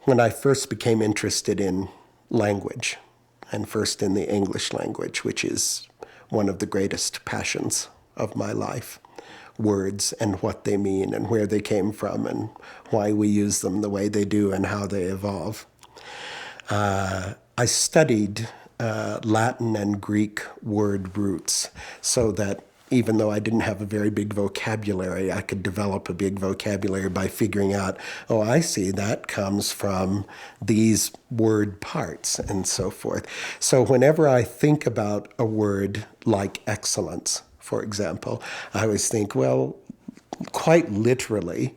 when I first became interested in language, and first in the English language, which is one of the greatest passions of my life. Words and what they mean and where they came from and why we use them the way they do and how they evolve. I studied Latin and Greek word roots so that even though I didn't have a very big vocabulary, I could develop a big vocabulary by figuring out, oh, I see, that comes from these word parts and so forth. So whenever I think about a word like excellence, for example, I always think, well, quite literally,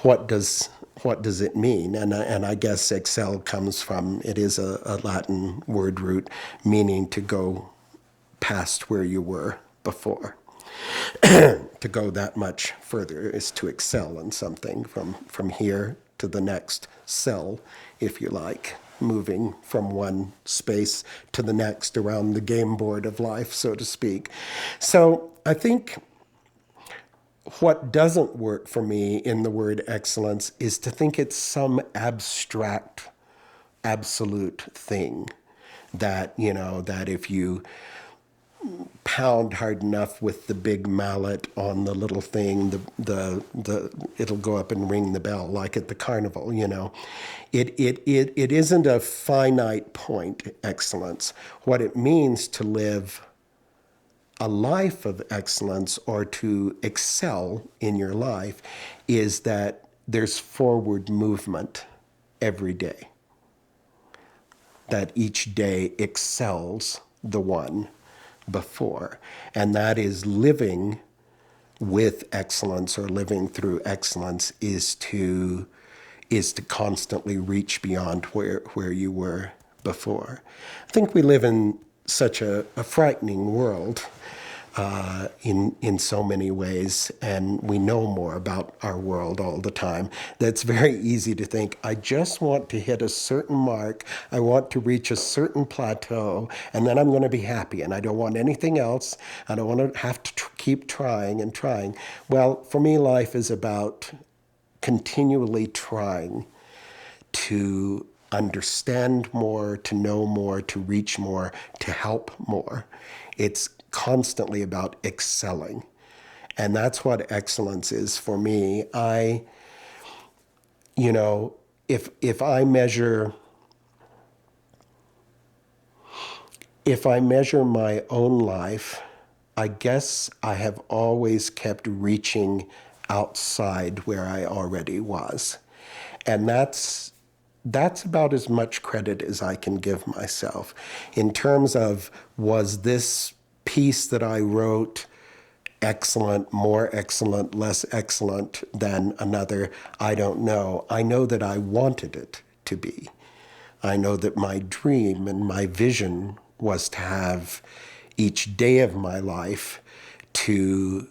what does it mean? And I guess excel comes from, it is a Latin word root meaning to go past where you were before. To go that much further is to excel in something, from here to the next cell, if you like, moving from one space to the next around the game board of life, so to speak. So I think what doesn't work for me in the word excellence is to think it's some abstract, absolute thing that, that if you pound hard enough with the big mallet on the little thing, it'll go up and ring the bell like at the carnival. It isn't a finite point excellence. What it means to live a life of excellence or to excel in your life is that there's forward movement every day, that each day excels the one before. And that is living with excellence, or living through excellence is to constantly reach beyond where you were before. I think we live in such a frightening world in so many ways, and we know more about our world all the time, that's very easy to think, I just want to hit a certain mark, I want to reach a certain plateau, and then I'm going to be happy, and I don't want anything else, I don't want to have to keep trying and trying. Well, for me, life is about continually trying to understand more, to know more, to reach more, to help more. It's constantly about excelling. And that's what excellence is for me. If I measure my own life, I guess I have always kept reaching outside where I already was. And that's about as much credit as I can give myself. In terms of, was this piece that I wrote excellent, more excellent, less excellent than another? I don't know. I know that I wanted it to be. I know that my dream and my vision was to have each day of my life to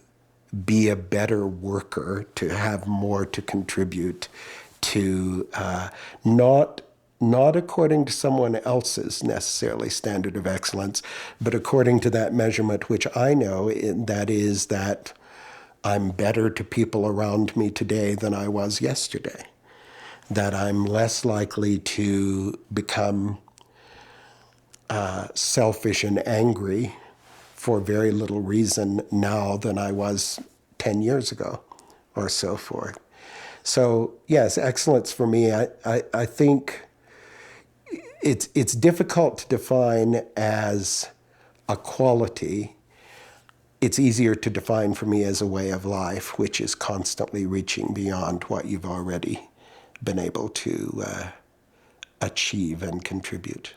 be a better worker, to have more to contribute, to not according to someone else's necessarily standard of excellence, but according to that measurement which I know, that is that I'm better to people around me today than I was yesterday, that I'm less likely to become selfish and angry for very little reason now than I was 10 years ago or so forth. So yes, excellence for me, I think it's difficult to define as a quality. It's easier to define for me as a way of life, which is constantly reaching beyond what you've already been able to achieve and contribute.